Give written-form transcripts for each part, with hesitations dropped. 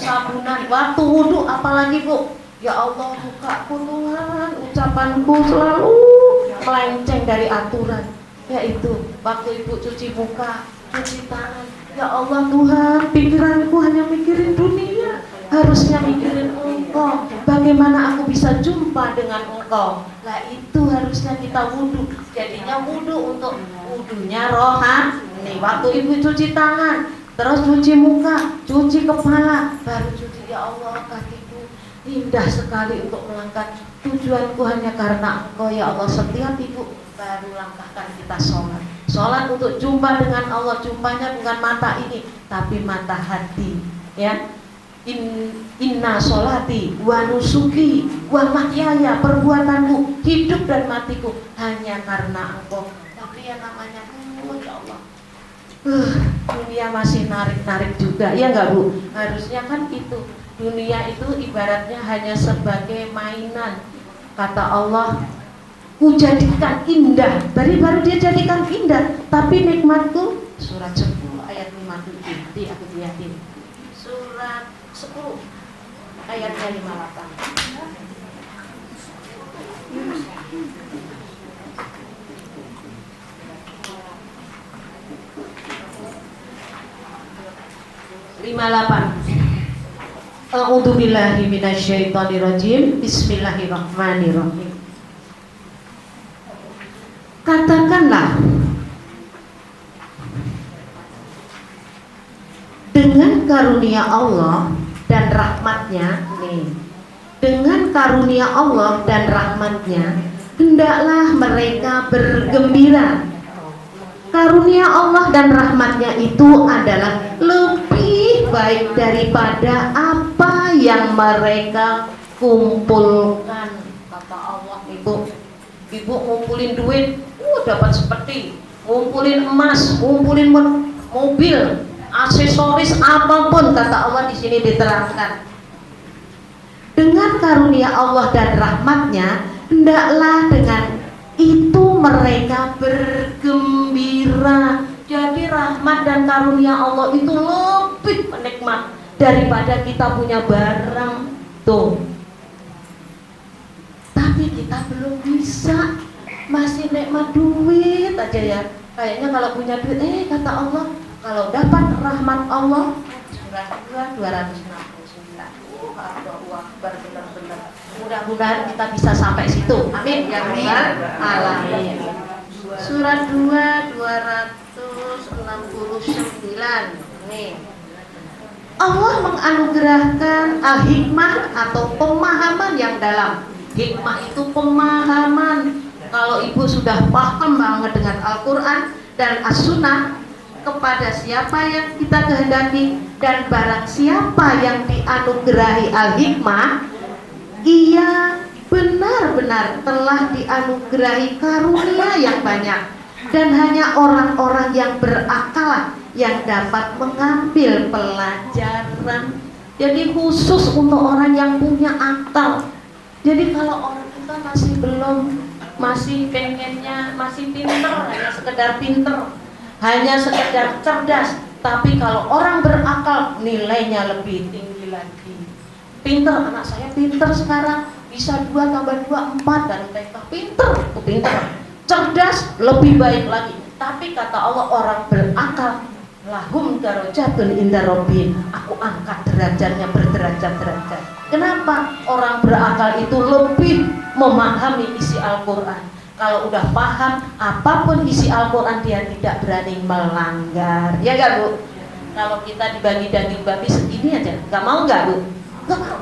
sabunan. Waktu wudhu apalagi Bu, ya Allah bukaku Tuhan, ucapanku selalu melenceng dari aturan. Yaitu waktu Ibu cuci muka, cuci tangan, ya Allah Tuhan, pikiranku hanya mikirin dunia, harusnya mikirin Engkau. Bagaimana aku bisa jumpa dengan Engkau? Lah itu harusnya kita wudhu. Jadinya wudhu untuk wudhunya rohani. Waktu Ibu cuci tangan, terus cuci muka, cuci kepala, baru cuci, ya Allah kakiku indah sekali untuk melangkah. Tujuanku hanya karena Engkau ya Allah. Setiap Ibu baru langkahkan kita sholat. Sholat untuk jumpa dengan Allah. Jumpanya bukan mata ini, tapi mata hati. Ya, inna sholati wa nusuki wa mahyaya, perbuatanku, hidup dan matiku hanya karena Engkau. Tapi yang namanya ya Allah, dunia masih narik-narik juga, ya enggak Bu? Harusnya kan itu, dunia itu ibaratnya hanya sebagai mainan. Kata Allah, ku jadikan indah, baru dia jadikan indah, tapi nikmatku. Surat 10 ayat 57, di aku lihatin. Surat 10 ayatnya 58. A'udzubillahi minasyaitonirrajim. Bismillahirrahmanirrahim. Katakanlah, dengan karunia Allah dan rahmatnya nih, dengan karunia Allah dan rahmatnya hendaklah mereka bergembira. Karunia Allah dan rahmatnya itu adalah lebih baik daripada apa yang mereka kumpulkan. Kata Allah, Ibu ngumpulin duit, dapat seperti, ngumpulin emas, ngumpulin mobil, aksesoris apapun, kata Allah di sini diterangkan. Dengan karunia Allah dan rahmatnya, hendaklah dengan itu mereka bergembira. Jadi rahmat dan karunia Allah itu lebih menikmat daripada kita punya barang tuh. Tapi kita belum bisa, masih nikmat duit aja ya. Kayaknya kalau punya duit, kata Allah, kalau dapat rahmat Allah, surah 269. Kalau uang benar-benar. Mudah-mudahan kita bisa sampai situ. Amin ya rabbal alamin. Surat 2 269. Nih. Allah menganugerahkan al-hikmah atau pemahaman yang dalam. Hikmah itu pemahaman. Kalau Ibu sudah paham banget dengan Al-Quran dan As-Sunnah, kepada siapa yang kita kehendaki, dan barang siapa yang dianugerahi al-hikmah, ia benar-benar telah dianugerahi karunia yang banyak. Dan hanya orang-orang yang berakal yang dapat mengambil pelajaran. Jadi khusus untuk orang yang punya akal. Jadi kalau orang kita masih belum, masih pengennya, masih pinter, hanya sekedar pinter, hanya sekedar cerdas. Tapi kalau orang berakal, nilainya lebih tinggi lagi. Pinter, anak saya pinter sekarang, bisa 2 tambah 2 4 dan TK. Pinter. Cerdas, lebih baik lagi. Tapi kata Allah, orang berakal, lahum darajatun inda rabbihim, aku angkat derajatnya berderajat-derajat. Kenapa? Orang berakal itu lebih memahami isi Al-Quran. Kalau udah paham apapun isi Al-Quran, dia tidak berani melanggar. Ya gak Bu? Kalau kita dibagi daging babi segini aja, gak mau gak Bu? Gak mau.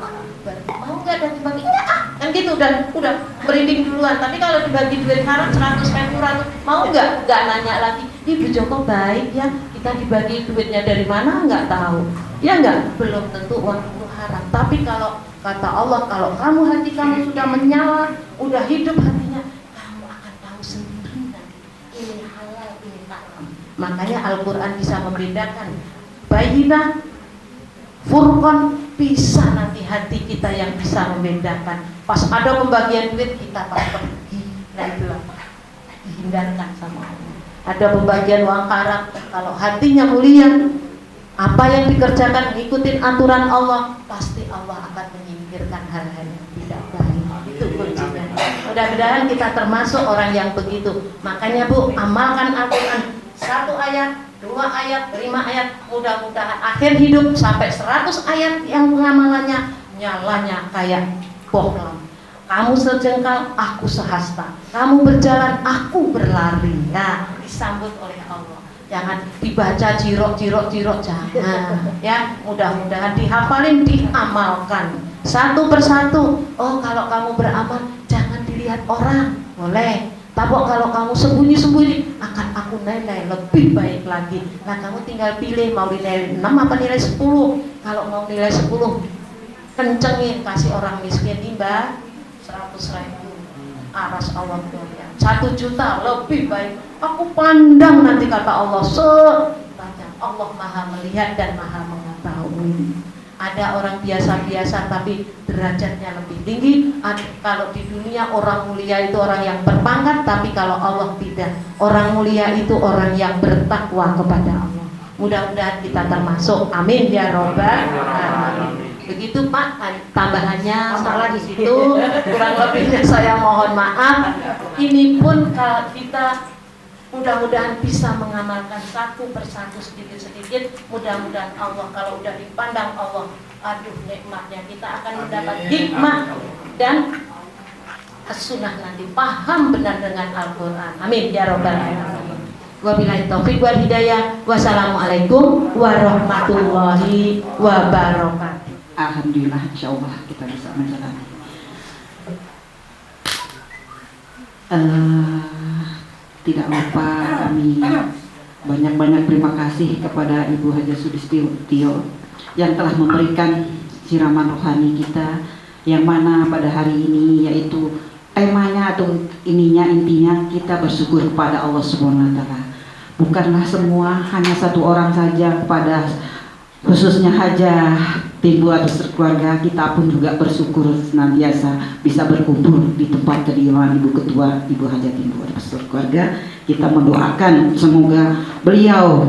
Mau gak daging babi? Enggak. Kan gitu, udah merinding duluan. Tapi kalau dibagi duit haram 100 mau gak? Gak nanya lagi. Ibu Joko baik ya, kita dibagi duitnya dari mana nggak tahu. Ya nggak? Belum tentu uang itu haram. Tapi kalau kata Allah, kalau kamu hati kamu sudah menyala, udah hidup hatinya, kamu akan tahu sendiri nanti ini halal, ini haram. Makanya Al-Quran bisa membedakan. Bayyinah, Furqan, bisa nanti hati kita yang bisa membedakan. Pas ada pembagian duit kita pergi. Nah itulah dihindarkan sama Allah. Ada pembagian uang haram, kalau hatinya mulia, Apa yang dikerjakan ngikutin aturan Allah, pasti Allah akan menyingkirkan hal-hal yang tidak baik. Itu kuncinya. Mudah-mudahan kita termasuk orang yang begitu. Makanya Bu, amalkan Al-Quran 1 ayat, 2 ayat, 5 ayat. Mudah-mudahan akhir hidup sampai 100 ayat yang pengamalannya nyalanya kayak bohlam. Kamu sejengkal, aku sehasta. Kamu berjalan, aku berlari. Nah, disambut oleh Allah. Jangan dibaca jirok, jangan. Ya, mudah-mudahan dihafalin, diamalkan satu persatu. Oh, kalau kamu beramal, jangan dilihat orang, boleh. Tapi kalau kamu sembunyi-sembunyi, akan aku nilai lebih baik lagi. Nah, kamu tinggal pilih mau nilai 6 apa nilai 10. Kalau mau nilai 10, kencengin, kasih orang miskin Mbak 100.000. Aras Allah mulia 1 juta lebih baik. Aku pandang nanti kata Allah sebanyak. Allah maha melihat dan maha mengetahui. Ada orang biasa-biasa tapi derajatnya lebih tinggi. Kalau di dunia orang mulia itu orang yang berpangkat, tapi kalau Allah tidak. Orang mulia itu orang yang bertakwa kepada Allah. Mudah-mudahan kita termasuk. Amin ya robbal alamin. Begitu Pak, tambahannya salah di situ, kurang lebihnya saya mohon maaf. Ini pun kalau kita mudah-mudahan bisa mengamalkan satu persatu sedikit-sedikit. Mudah-mudahan Allah kalau udah dipandang Allah, aduh nikmatnya kita akan mendapat hikmah dan as-sunnah nanti paham benar dengan Al-Quran. Amin ya robbal alamin. Wabillahi taufiq wal hidayah. Wassalamualaikum warahmatullahi wabarakatuh. Alhamdulillah, insya Allah kita bisa menjalani. Tidak lupa kami banyak-banyak terima kasih kepada Ibu Haja Sudistio yang telah memberikan siraman rohani kita, yang mana pada hari ini yaitu temanya atau intinya kita bersyukur kepada Allah Subhanahu wa Ta'ala. Bukanlah semua hanya satu orang saja, kepada khususnya Hajah Timbul beserta keluarga, kita pun juga bersyukur senantiasa bisa berkumpul di tempat kediaman Ibu Ketua Ibu Hajah Timbul beserta keluarga. Kita mendoakan semoga beliau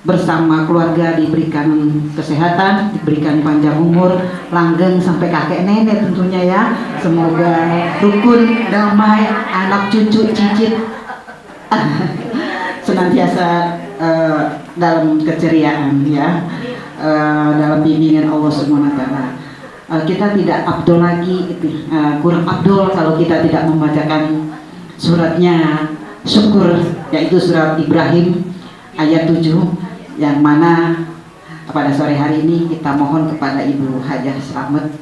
bersama keluarga diberikan kesehatan, diberikan panjang umur, langgeng sampai kakek nenek tentunya ya. Semoga rukun, damai, anak cucu, cicit senantiasa dalam keceriaan ya. Dalam bimbingan Allah Subhanahu wa Ta'ala. Kita tidak abdol lagi, kurang abdol kalau kita tidak membacakan suratnya syukur, yaitu surat Ibrahim ayat 7, yang mana pada sore hari ini kita mohon kepada Ibu Hajah Slamet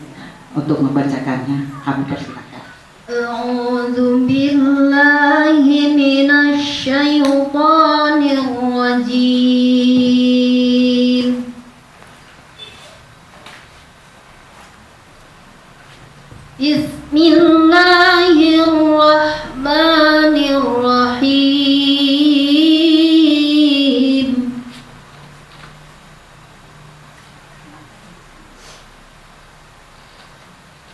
untuk membacakannya. Kami persilakan. A'udzu billahi minasy syaithanir rajim. Bismillahirrahmanirrahim.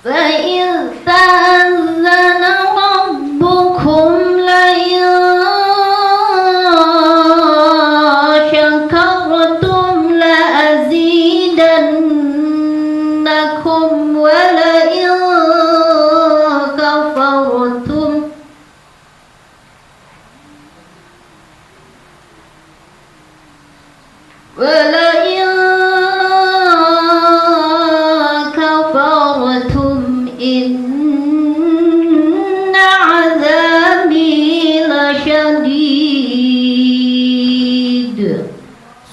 فَإِذْ تَأَذَّنَ رَبُّكُمْ لَئِن شَكَرْتُمْ لَأَزِيدَنَّكُمْ وَلَئِن كَفَرْتُمْ إِنَّ عَذَابِي لَشَدِيدٌ.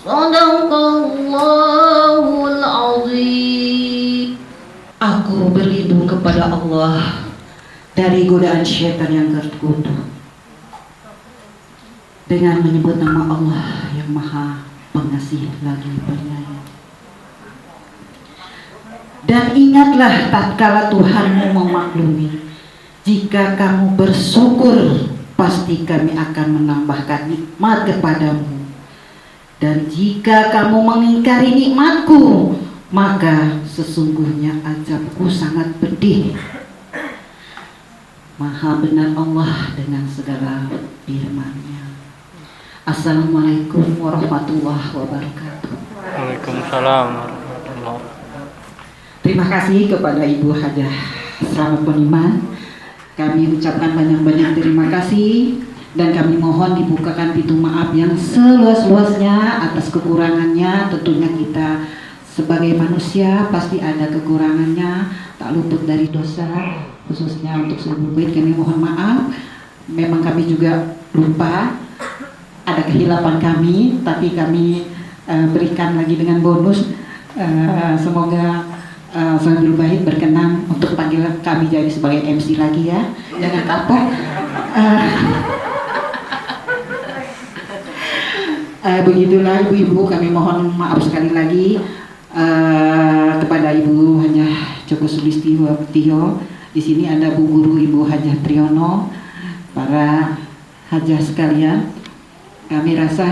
Shadaqallahul azim. Aku berlindung kepada Allah dari godaan syaitan yang terkutuk dengan menyebut nama Allah yang Maha Pengasih lagi Penyayang. Dan ingatlah tatkala Tuhanmu memaklumi, jika kamu bersyukur pasti kami akan menambahkan nikmat kepadamu, dan jika kamu mengingkari nikmatku maka sesungguhnya azabku sangat pedih. Maha benar Allah dengan segala firman-Nya. Assalamualaikum warahmatullahi wabarakatuh. Waalaikumsalam warahmatullahi. Terima kasih kepada Ibu Hajah Selamat Poniman. Kami ucapkan banyak-banyak terima kasih dan kami mohon dibukakan pintu maaf yang seluas-luasnya atas kekurangannya. Tentunya kita sebagai manusia pasti ada kekurangannya, tak luput dari dosa, khususnya untuk seluruh bait kami mohon maaf. Memang kami juga lupa, ada kehilapan kami, tapi kami berikan lagi dengan bonus. Semoga Sohibul Bait berkenan untuk panggil kami jadi sebagai MC lagi ya. Jangan kapok. Begitulah ibu-ibu, kami mohon maaf sekali lagi kepada Ibu Hajah Joko Sulistyo. Di sini ada Bu Guru Ibu Hajah Triyono, para hajah sekalian. Kami rasa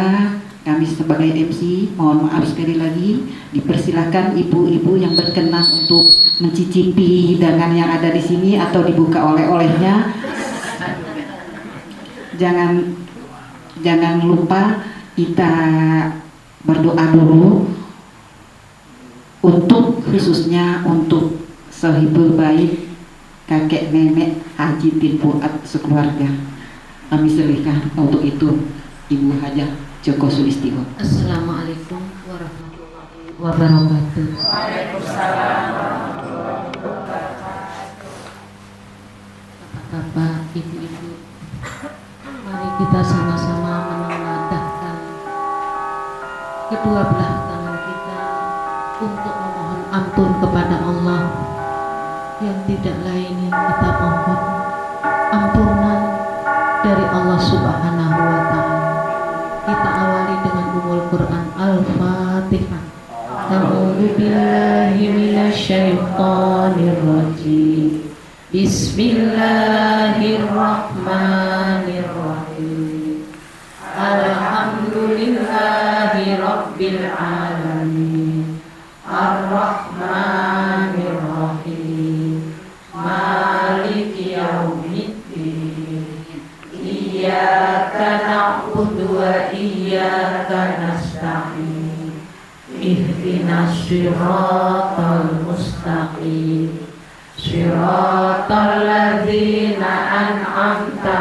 kami sebagai MC mohon maaf sekali lagi. Dipersilakan ibu-ibu yang berkenan untuk mencicipi hidangan yang ada di sini atau dibuka oleh-olehnya. Jangan lupa kita berdoa dulu untuk khususnya untuk Sohibul Bait kakek nenek Haji Tin Fuad sekeluarga. Kami serahkan untuk itu Ibu Hajah Joko Sulistyo. Assalamualaikum warahmatullahi wabarakatuh. Bapak, ibu-ibu, mari kita sama-sama menengadahkan kedua belah tangan kita untuk memohon ampun kepada Allah, yang tidak lain yang kita mohon ampunan dari Allah Subhanahu wa Ta'ala. Kita awali dengan umul Quran Al-Fatihah. A'udzu billahi minasyaitonir rajim. Bismillahirrahmanirrahim. Alhamdulillahi rabbil alamin. Ar-Rahmanir-Rahim. Maliki yaumiddin. Iyyaka na'budu wa iyyaka nasta'in. Ihdinas siratal mustaqim. Siratal ladzina an'amta